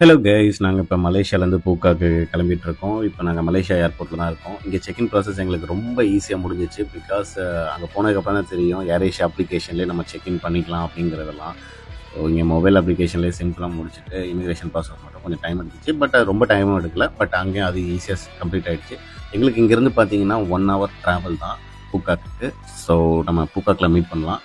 Hello guys, நாங்கள் இப்போ மலேசியாவிலேருந்து பூக்காக்கு கிளம்பிட்டு இருக்கோம். இப்போ நாங்கள் மலேசியா ஏர்போர்ட்டில் தான் இருக்கோம். இங்கே செக்இன் ப்ராசஸ் எங்களுக்கு ரொம்ப ஈஸியாக முடிஞ்சிச்சு. பிகாஸ் அங்கே போனதுக்கப்புறம் தான் தெரியும் ஏர்ஏஷியா அப்ளிகேஷன்லேயே நம்ம செக்இன் பண்ணிக்கலாம் அப்படிங்கிறதெல்லாம். ஸோ இங்கே மொபைல் அப்ளிகேஷன்லேயே சிம்பிளாக முடிச்சுட்டு இமிக்ரேஷன் ப்ராசஸ் மட்டும் கொஞ்சம் டைம் எடுத்துச்சு. பட் அது ரொம்ப டைமும் எடுக்கல. பட் அங்கேயும் அது ஈஸியாக கம்ப்ளீட் ஆகிடுச்சு. எங்களுக்கு இங்கேருந்து பார்த்தீங்கன்னா 1 hour ட்ராவல் தான் பூக்காக்கு. ஸோ நம்ம பூக்காக்கில் மீட் பண்ணலாம்.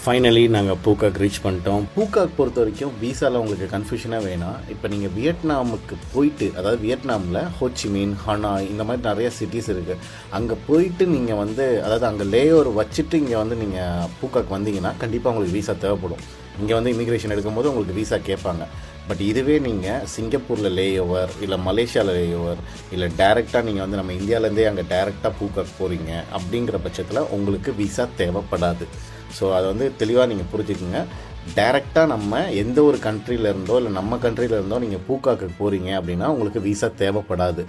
ஃபைனலி நாங்கள் பூக்காக் ரீச் பண்ணிட்டோம். பூக்காக் பொறுத்த வரைக்கும் வீசாவில் உங்களுக்கு கன்ஃபியூஷனாக வேணாம். இப்போ நீங்கள் வியட்நாமுக்கு போயிட்டு, அதாவது வியட்நாமில் ஹோச்சிமின், ஹனாய் இந்த மாதிரி நிறைய சிட்டிஸ் இருக்குது. அங்கே போயிட்டு நீங்கள் அதாவது அங்கே லேஓவர் வச்சுட்டு இங்கே நீங்கள் பூக்காக் வந்தீங்கன்னா கண்டிப்பாக உங்களுக்கு வீசா தேவைப்படும். இங்கே இமிக்ரேஷன் எடுக்கும்போது உங்களுக்கு வீசா கேட்பாங்க. பட் இதுவே நீங்கள் சிங்கப்பூரில் லேஓவர், இல்லை மலேசியாவில் லேஓவர், இல்லை டேரெக்டாக நீங்கள் நம்ம இந்தியாவிலேருந்தே அங்கே டேரெக்டாக பூக்காக் போகிறீங்க அப்படிங்கிற பட்சத்தில் உங்களுக்கு வீசா தேவைப்படாது. ஸோ அதை தெளிவாக நீங்கள் புரிஞ்சுக்குங்க. டைரெக்டாக நம்ம எந்த ஒரு கண்ட்ரியிலேருந்தோ இல்லை நம்ம கண்ட்ரியிலேருந்தோ நீங்கள் பூக்காக்கு போகிறீங்க அப்படின்னா உங்களுக்கு வீசா தேவைப்படாது.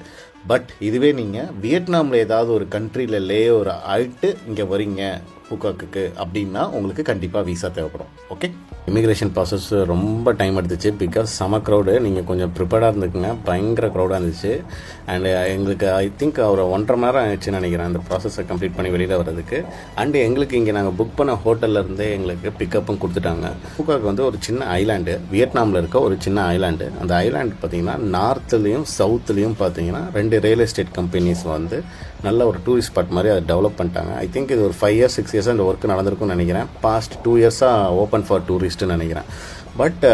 பட் இதுவே நீங்கள் வியட்நாமில் ஏதாவது ஒரு கண்ட்ரியில் லேஓவர் ஆகிட்டு இங்கே வரீங்க பூக்காக்கு அப்படின்னா உங்களுக்கு கண்டிப்பாக வீசா தேவைப்படும். ஓகே, இமிக்ரேஷன் ப்ராசஸ் ரொம்ப டைம் எடுத்துச்சு. பிகாஸ் செம க்ரௌடு. நீங்கள் கொஞ்சம் ப்ரிப்பேர்டாக இருந்துக்குங்க. பயங்கர க்ரௌடாக இருந்துச்சு. அண்டு எங்களுக்கு ஐ திங்க் ஒரு 1.5 மணி நேரம் ஆயிடுச்சுன்னு நினைக்கிறேன் அந்த ப்ராசஸை கம்ப்ளீட் பண்ணி வெளியில் வர்றதுக்கு. அண்டு எங்களுக்கு இங்கே நாங்கள் புக் பண்ண ஹோட்டல்லேருந்தே எங்களுக்கு பிக்கப்பும் கொடுத்துட்டாங்க. பூக்காக்கு ஒரு சின்ன ஐலாண்டு, வியட்நாமில் இருக்க ஒரு சின்ன ஐலாண்டு. அந்த ஐலாண்டு பார்த்திங்கன்னா நார்த்துலேயும் சவுத்துலேயும் பார்த்தீங்கன்னா 2 ரியல் எஸ்டேட் கம்பெனிஸ் நல்ல ஒரு டூரிஸ்ட் ஸ்பாட் மாதிரி அதை டெவலப் பண்ணிட்டாங்க. ஐ திங்க் இது ஒரு 5 years 6 years இந்த ஒர்க் நடந்திருக்கும்னு நினைக்கிறேன். பாஸ்ட் 2 yearsஸாக ஓப்பன் ஃபார் டூரிஸ்ட்டுன்னு நினைக்கிறேன். பட்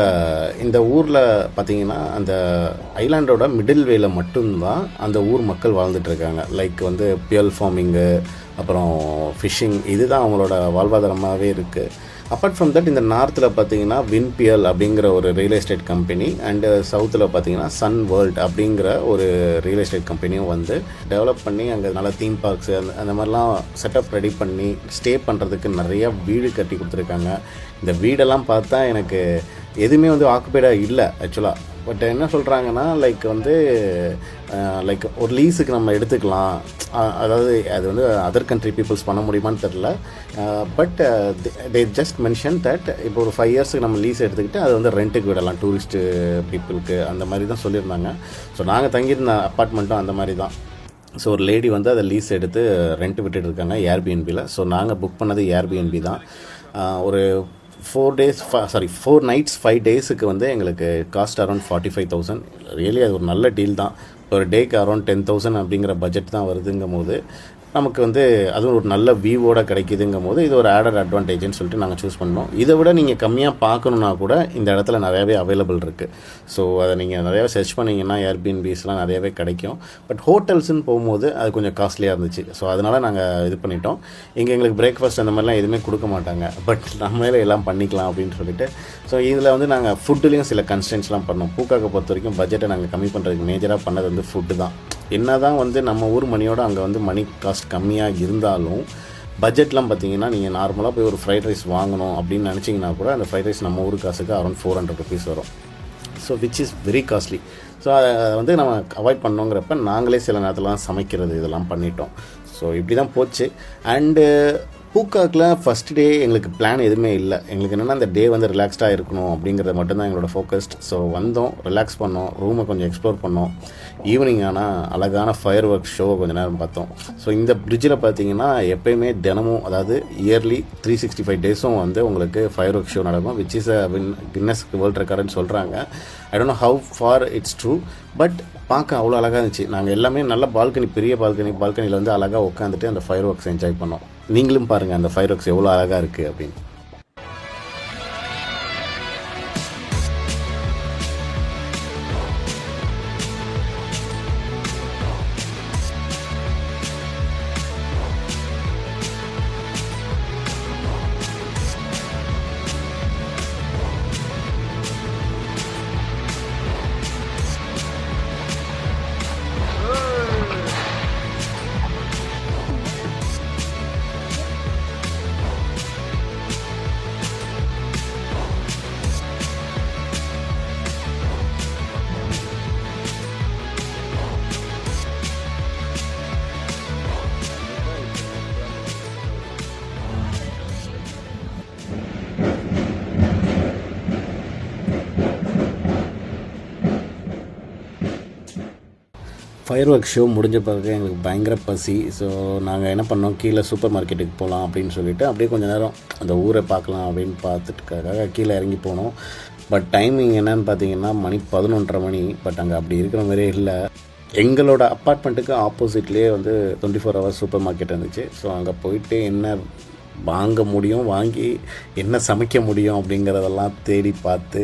இந்த ஊரில் பார்த்திங்கன்னா அந்த ஐலாண்டோட மிடில் வேல மட்டும்தான் அந்த ஊர் மக்கள் வாழ்ந்துட்டுருக்காங்க. லைக் பியல் ஃபார்மிங்கு, அப்புறம் ஃபிஷ்ஷிங், இதுதான் அவங்களோட வாழ்வாதாரமாகவே இருக்குது. அப்பார்ட் ஃப்ரம் தட் இந்த நார்த்தில் பார்த்தீங்கன்னா வின்பியல் அப்படிங்கிற ஒரு ரியல் எஸ்டேட் கம்பெனி, அண்டு சவுத்தில் பார்த்தீங்கன்னா சன் வேர்ல்ட் அப்படிங்கிற ஒரு ரியல் எஸ்டேட் கம்பெனியும் டெவலப் பண்ணி அங்கே நல்ல தீம் பார்க்ஸு அந்த மாதிரிலாம் செட்டப் ரெடி பண்ணி ஸ்டே பண்ணுறதுக்கு நிறைய வீடு கட்டி கொடுத்துருக்காங்க. இந்த வீடெல்லாம் பார்த்தா எனக்கு எதுவுமே ஆக்குபைடாக இல்லை ஆக்சுவலாக. பட் என்ன சொல்கிறாங்கன்னா லைக் ஒரு லீஸுக்கு நம்ம எடுத்துக்கலாம். அதாவது அது அதர் கண்ட்ரி பீப்புள்ஸ் பண்ண முடியுமான்னு தெரில. But they just mention that இப்போ ஒரு 5 yearsக்கு நம்ம லீஸ் எடுத்துக்கிட்டு அது ரெண்ட்டுக்கு விடலாம் டூரிஸ்ட்டு பீப்புளுக்கு, அந்த மாதிரி தான் சொல்லியிருந்தாங்க. ஸோ நாங்கள் தங்கியிருந்த அப்பார்ட்மெண்ட்டும் அந்த மாதிரி தான். ஸோ ஒரு லேடி அதை லீஸ் எடுத்து ரெண்ட் விட்டுட்டு இருக்காங்க ஏர்பிஎன்பியில். ஸோ நாங்கள் புக் பண்ணது ஏர்பிஎன்பி தான். ஒரு 4 nights 5 daysக்கு எங்களுக்கு காஸ்ட் அரௌண்ட் 45,000. ரியலி அது ஒரு நல்ல டீல் தான். ஒரு டேக்கு அரௌண்ட் 10,000 அப்படிங்கிற பட்ஜெட் தான் வருதுங்கும் போது நமக்கு அதுவும் ஒரு நல்ல வியூவோட கிடைக்குதுங்கும் போது இது ஒரு ஆடட் அட்வான்டேஜ்னு சொல்லிட்டு நாங்கள் சூஸ் பண்ணோம். இதை விட நீங்கள் கம்மியாக பார்க்கணுன்னா கூட இந்த இடத்துல நிறையாவே அவைலபிள் இருக்குது. ஸோ அதை நீங்கள் நிறையாவே சர்ச் பண்ணிங்கன்னா ஏர்பிஎன்பிஸ்லாம் நிறையாவே கிடைக்கும். பட் ஹோட்டல்ஸ்ன்னு போகும்போது அது கொஞ்சம் காஸ்ட்லியாக இருந்துச்சு. ஸோ அதனால் நாங்கள் இது பண்ணிட்டோம். இங்கே எங்களுக்கு பிரேக்ஃபாஸ்ட் அந்த மாதிரிலாம் எதுவுமே கொடுக்க மாட்டாங்க. பட் நம்மளே எல்லாம் பண்ணிக்கலாம் அப்படின்னு சொல்லிட்டு ஸோ இதில் நாங்கள் ஃபுட்டுலேயும் சில கன்ஸ்டன்ஸ்லாம் பண்ணோம். பூக்காக்க பொறுத்த வரைக்கும் பட்ஜெட்டை நாங்கள் கம்மி பண்ணுறதுக்கு மேஜராக பண்ணது ஃபுட்டு தான். என்ன தான் நம்ம ஊர் மணியோட அங்கே மணி காஸ்ட் கம்மியாக இருந்தாலும் பட்ஜெட்லாம் பார்த்தீங்கன்னா நீங்கள் நார்மலாக போய் ஒரு ஃப்ரைட் ரைஸ் வாங்கணும் அப்படின்னு நினச்சிங்கன்னா கூட அந்த ஃப்ரைட் ரைஸ் நம்ம ஊர் காசுக்கு அரௌண்ட் 400 rupees வரும். So which is very costly. So அதை நம்ம அவாய்ட் பண்ணோங்கிறப்ப நாங்களே சில நேரத்துலாம் சமைக்கிறது இதெல்லாம் பண்ணிட்டோம். ஸோ இப்படி தான் போச்சு. அண்டு பூக்காக்கில் ஃபஸ்ட் டே எங்களுக்கு பிளான் எதுவுமே இல்லை. எங்களுக்கு என்னென்னா அந்த டே ரிலாக்ஸ்டாக இருக்கணும் அப்படிங்கிறது மட்டும்தான் எங்களோட ஃபோக்கஸ்ட். ஸோ வந்தோம், ரிலாக்ஸ் பண்ணோம், ரூமை கொஞ்சம் எக்ஸ்ப்ளோர் பண்ணோம். ஈவினிங் ஆனால் அழகான ஃபயர் ஒர்க் ஷோவை கொஞ்சம் நேரம் பார்த்தோம். ஸோ இந்த பிரிட்ஜில் பார்த்தீங்கன்னா எப்போயுமே தினமும், அதாவது இயர்லி 365 daysம் உங்களுக்கு ஃபயர் ஒர்க் ஷோ நடக்கும். விச் இஸ் கின்னஸ் வேர்ல்ட் ரெக்கார்டுன்னு சொல்கிறாங்க. I don't know how for it's true. But பார்க்க அவ்வளோ அழகாக இருந்துச்சு. நாங்கள் எல்லாமே நல்ல பால்கனி, பெரிய பால்கனியில் அழகாக உட்காந்துட்டு அந்த ஃபயர் ஒர்க்ஸ் என்ஜாய் பண்ணோம். நீங்களும் பாருங்கள் அந்த ஃபயர் ஒர்க்ஸ் எவ்வளோ அழகாக இருக்குது அப்படின்னு. ஃபயர் ஒர்க் ஷோ முடிஞ்ச பிறகு எங்களுக்கு பயங்கர பசி. ஸோ நாங்கள் என்ன பண்ணோம், கீழே சூப்பர் மார்க்கெட்டுக்கு போகலாம் அப்படின்னு சொல்லிவிட்டு அப்படியே கொஞ்சம் நேரம் அந்த ஊரை பார்க்கலாம் அப்படின்னு பார்த்துட்டுக்காக கீழே இறங்கி போனோம். பட் டைமிங் என்னன்னு பார்த்தீங்கன்னா மணி 11:30 மணி. பட் அங்கே அப்படி இருக்கிற மாதிரியே இல்லை. எங்களோட அப்பார்ட்மெண்ட்டுக்கு ஆப்போசிட்லேயே வந்து 24 ஹவர்ஸ் சூப்பர் மார்க்கெட் இருந்துச்சு. ஸோ அங்கே போயிட்டு என்ன வாங்க முடியும், வாங்கி என்ன சமைக்க முடியும் அப்படிங்கிறதெல்லாம் தேடி பார்த்து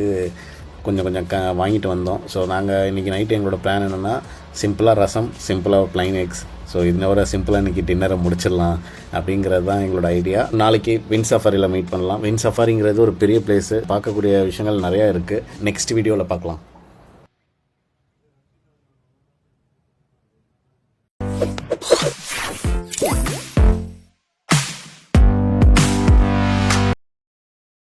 கொஞ்சம் கொஞ்சம் வாங்கிட்டு வந்தோம். ஸோ நாங்கள் இன்றைக்கி நைட்டு எங்களோட பிளான் என்னென்னா சிம்பிளாக ரசம், சிம்பிளாக ப்ளைன் எக்ஸ். ஸோ இன்னொரு சிம்பிளாக இன்றைக்கி டின்னரை முடிச்சிடலாம் அப்படிங்கிறது தான் எங்களோட ஐடியா. நாளைக்கு விண்ட் சஃபாரியில் மீட் பண்ணலாம். விண்ட் சஃபாரிங்கிறது ஒரு பெரிய பிளேஸு, பார்க்கக்கூடிய விஷயங்கள் நிறையா இருக்குது. நெக்ஸ்ட் வீடியோவில் பார்க்கலாம்.